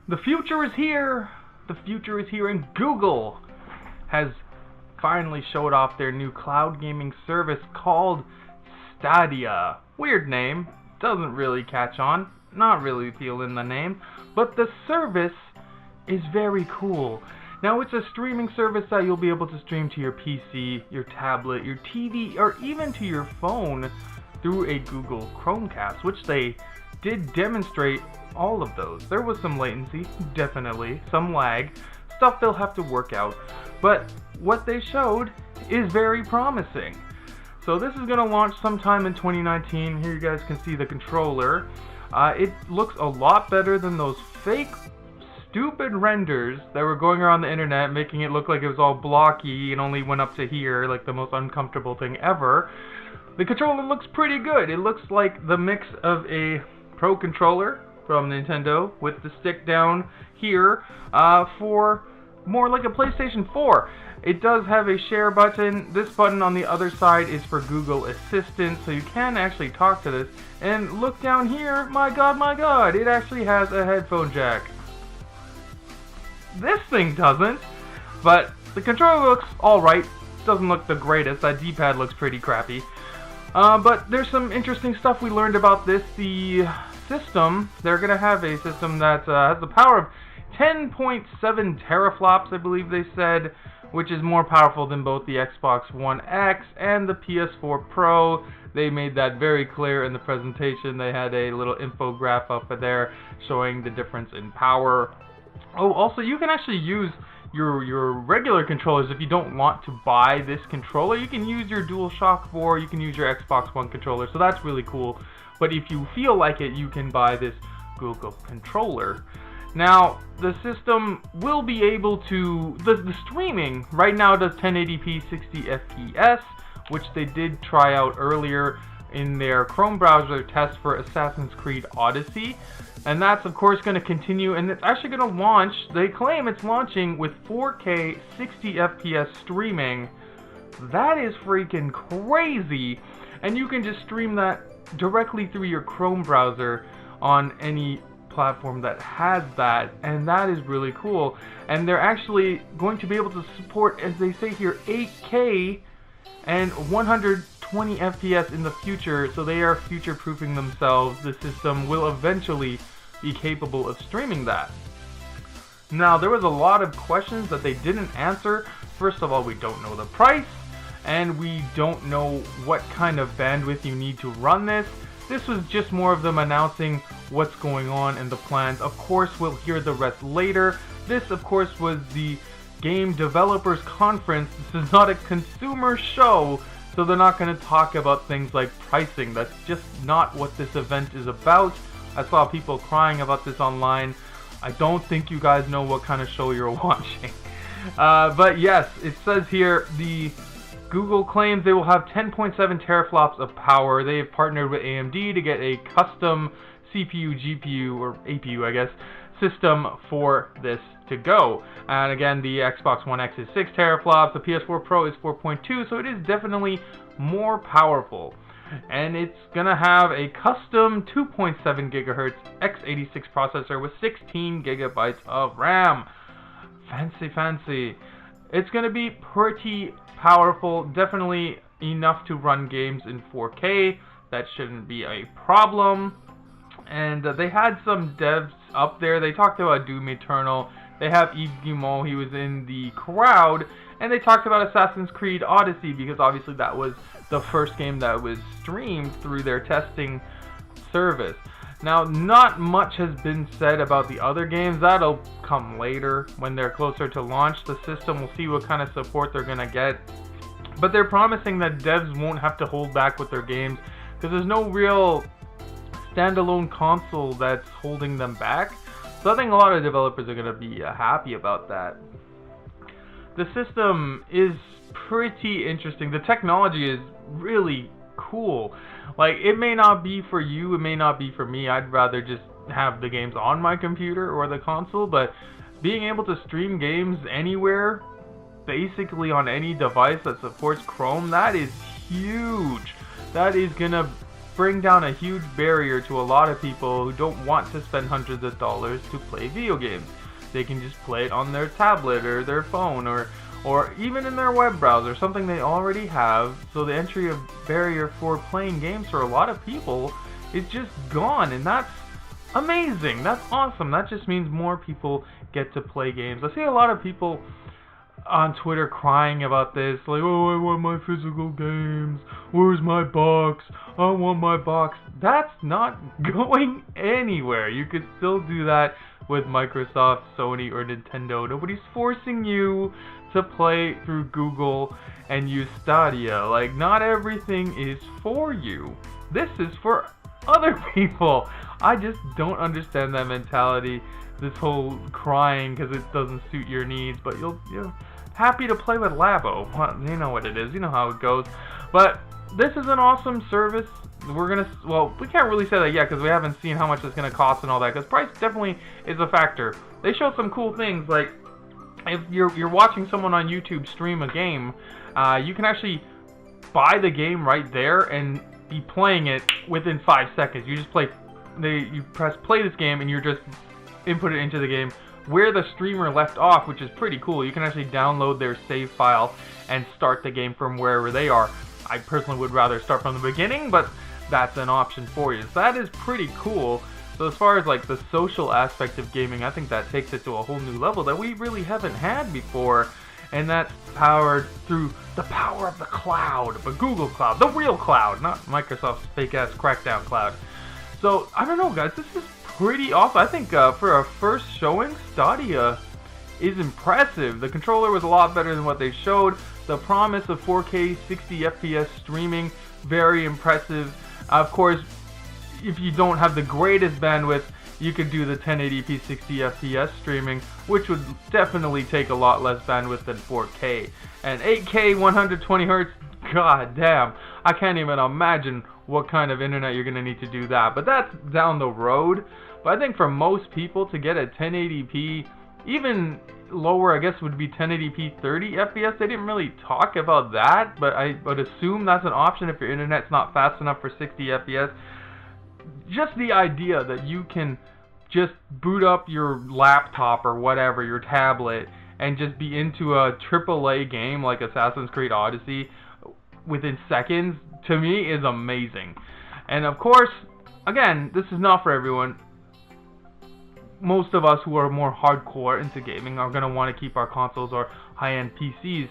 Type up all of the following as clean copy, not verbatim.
The future is here! The future is here, and Google has finally showed off their new cloud gaming service called Stadia. Weird name, doesn't really catch on, not really feeling the name, but the service is very cool. Now it's a streaming service that you'll be able to stream to your PC, your tablet, your TV, or even to your phone through a Google Chromecast, which they did demonstrate all of those. There was some latency, definitely, some lag, stuff they'll have to work out, but what they showed is very promising. So this is going to launch sometime in 2019. Here you guys can see the controller. It looks a lot better than those fake, stupid renders that were going around the internet, making it look like it was all blocky and only went up to here, like the most uncomfortable thing ever. The controller looks pretty good. It looks like the mix of a Pro controller from Nintendo with the stick down here for more like a PlayStation 4. It does have a share button. This button on the other side is for Google Assistant, so you can actually talk to this. And look down here, my god, it actually has a headphone jack. This thing doesn't, but the controller looks alright. Doesn't look the greatest. That D-pad looks pretty crappy. But there's some interesting stuff we learned about this. The system, they're going to have a system that has the power of 10.7 teraflops, I believe they said, which is more powerful than both the Xbox One X and the PS4 Pro. They made that very clear in the presentation. They had a little infograph up there showing the difference in power. Oh, also you can actually use your regular controllers if you don't want to buy this controller. You can use your DualShock 4, you can use your Xbox One controller, so that's really cool. But if you feel like it, you can buy this Google controller. Now, the system will be able to, the streaming right now does 1080p 60 FPS, which they did try out earlier in their Chrome browser test for Assassin's Creed Odyssey. And that's of course going to continue, and it's actually going to launch, they claim it's launching with 4K 60 FPS streaming. That is freaking crazy. And you can just stream that directly through your Chrome browser on any platform that has that, and that is really cool. And they're actually going to be able to support, as they say here, 8K and 120 FPS in the future, so they are future-proofing themselves. The system will eventually be capable of streaming that. Now, there was a lot of questions that they didn't answer. First of all, we don't know the price, and we don't know what kind of bandwidth you need to run this. This was just more of them announcing what's going on and the plans. Of course, we'll hear the rest later. This, of course, was the Game Developers Conference. This is not a consumer show, so they're not going to talk about things like pricing. That's just not what this event is about. I saw people crying about this online. I don't think you guys know what kind of show you're watching. But yes, it says here, the Google claims they will have 10.7 teraflops of power. They have partnered with AMD to get a custom CPU, GPU, or APU, I guess, system for this to go. And again, the Xbox One X is 6 teraflops, the PS4 Pro is 4.2, so it is definitely more powerful. And it's gonna have a custom 2.7 gigahertz x86 processor with 16 gigabytes of RAM. Fancy. It's gonna be pretty powerful, definitely enough to run games in 4K. That shouldn't be a problem. And they had some devs up there. They talked about Doom Eternal. They have Yves Guillemot, he was in the crowd, and they talked about Assassin's Creed Odyssey because obviously that was the first game that was streamed through their testing service. Now, not much has been said about the other games. That'll come later when they're closer to launch the system. We'll see what kind of support they're gonna get. But they're promising that devs won't have to hold back with their games because there's no real standalone console that's holding them back. So I think a lot of developers are going to be happy about that. The system is pretty interesting. The technology is really cool. Like, it may not be for you, it may not be for me. I'd rather just have the games on my computer or the console, but being able to stream games anywhere, basically on any device that supports Chrome, that is huge. That is gonna bring down a huge barrier to a lot of people who don't want to spend hundreds of dollars to play video games. They can just play it on their tablet or their phone or even in their web browser, something they already have. So the entry of barrier for playing games for a lot of people is just gone, and that's amazing. That's awesome. That just means more people get to play games. I see a lot of people on Twitter crying about this, like, oh, I want my physical games, where's my box, I want my box. That's not going anywhere. You could still do that with Microsoft, Sony, or Nintendo. Nobody's forcing you to play through Google and use Stadia. Like, not everything is for you. This is for other people. I just don't understand that mentality, this whole crying because it doesn't suit your needs, but you're happy to play with Labo. You know what it is, you know how it goes. But this is an awesome service. Well, we can't really say that yet because we haven't seen how much it's gonna cost and all that, because price definitely is a factor. They showed some cool things, like if you're watching someone on YouTube stream a game, you can actually buy the game right there and be playing it within 5 seconds. You just you press play this game and you're just input it into the game where the streamer left off, which is pretty cool. You can actually download their save file and start the game from wherever they are. I personally would rather start from the beginning, but that's an option for you. So that is pretty cool. So as far as like the social aspect of gaming, I think that takes it to a whole new level that we really haven't had before, and that's powered through the power of the cloud, but Google Cloud, the real cloud, not Microsoft's fake-ass crackdown cloud. So, I don't know, guys, this is pretty awesome. I think for a first showing, Stadia is impressive. The controller was a lot better than what they showed. The promise of 4K 60 FPS streaming, very impressive. Of course, if you don't have the greatest bandwidth, you could do the 1080p 60 FPS streaming, which would definitely take a lot less bandwidth than 4K. And 8K 120 Hz, god damn, I can't even imagine what kind of internet you're going to need to do that. But that's down the road. But I think for most people to get a 1080p, even lower I guess would be 1080p 30 FPS. They didn't really talk about that, but I would assume that's an option if your internet's not fast enough for 60 FPS. Just the idea that you can just boot up your laptop or whatever, your tablet, and just be into a AAA game like Assassin's Creed Odyssey within seconds, to me, is amazing. And of course, again, this is not for everyone. Most of us who are more hardcore into gaming are going to want to keep our consoles or high-end PCs.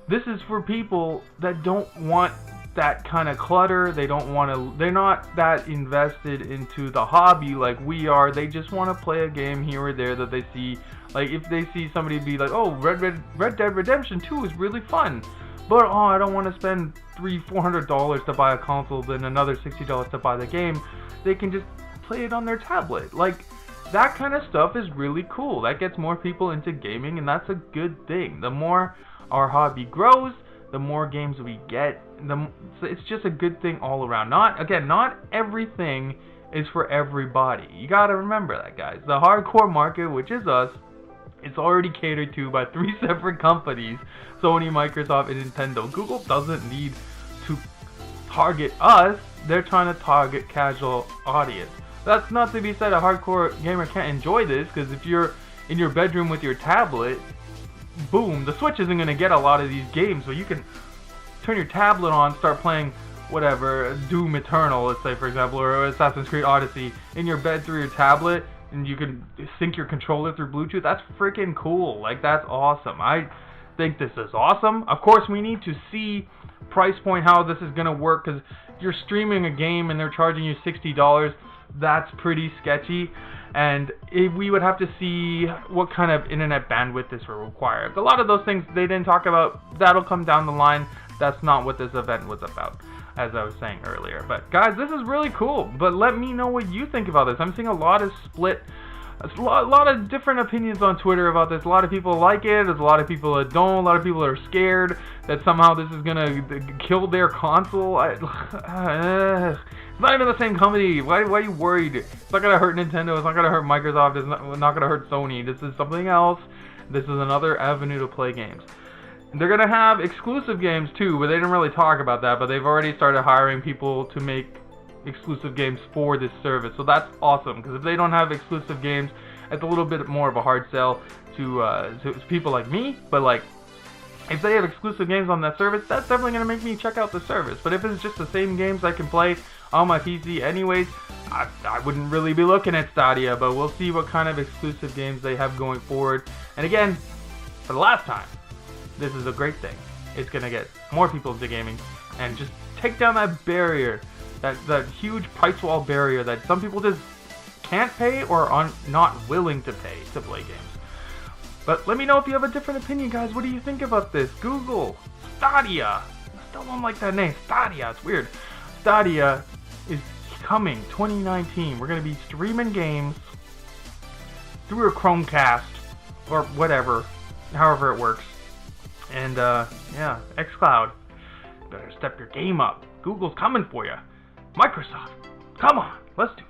This is for people that don't want that kind of clutter. They're not that invested into the hobby like we are. They just want to play a game here or there that they see. Like if they see somebody be like, oh, Red Dead Redemption 2 is really fun, but oh, I don't want to spend $300-400 to buy a console, then another $60 to buy the game. They can just play it on their tablet. Like, that kind of stuff is really cool. That gets more people into gaming, and that's a good thing. The more our hobby grows, the more games we get. It's just a good thing all around. Not everything is for everybody. You gotta remember that, guys. The hardcore market, which is us, it's already catered to by 3 separate companies: Sony, Microsoft, and Nintendo. Google doesn't need to target us. They're trying to target casual audience. That's not to be said a hardcore gamer can't enjoy this, because if you're in your bedroom with your tablet, boom, the Switch isn't going to get a lot of these games, so you can turn your tablet on, start playing whatever, Doom Eternal, let's say, for example, or Assassin's Creed Odyssey in your bed through your tablet, and you can sync your controller through Bluetooth. That's freaking cool. Like, that's awesome. I think this is awesome. Of course, we need to see price point, how this is going to work, because if you're streaming a game and they're charging you $60, that's pretty sketchy, and we would have to see what kind of internet bandwidth this will require. A lot of those things they didn't talk about. That'll come down the line. That's not what this event was about, as I was saying earlier. But guys, this is really cool. But let me know what you think about this. I'm seeing a lot of a lot of different opinions on Twitter about this. A lot of people like it. There's a lot of people that don't. A lot of people are scared that somehow this is gonna kill their console. It's not even the same company. Why are you worried? It's not gonna hurt Nintendo. It's not gonna hurt Microsoft. It's not gonna hurt Sony. This is something else. This is another avenue to play games. And they're gonna have exclusive games too, but they didn't really talk about that. But they've already started hiring people to make exclusive games for this service. So that's awesome, because if they don't have exclusive games, it's a little bit more of a hard sell to people like me. But like, if they have exclusive games on that service, that's definitely going to make me check out the service. But if it's just the same games I can play on my PC anyways, I wouldn't really be looking at Stadia. But we'll see what kind of exclusive games they have going forward. And again, for the last time, this is a great thing. It's going to get more people into gaming and just take down that barrier, that huge price wall barrier that some people just can't pay or are not willing to pay to play games. But let me know if you have a different opinion, guys. What do you think about this? Google Stadia. I still don't like that name. Stadia. It's weird. Stadia is coming 2019. We're going to be streaming games through a Chromecast or whatever, however it works. And yeah, xCloud. Better step your game up. Google's coming for you. Microsoft, come on. Let's do this.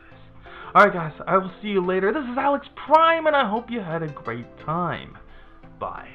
Alright guys, I will see you later. This is Alex Prime, and I hope you had a great time. Bye.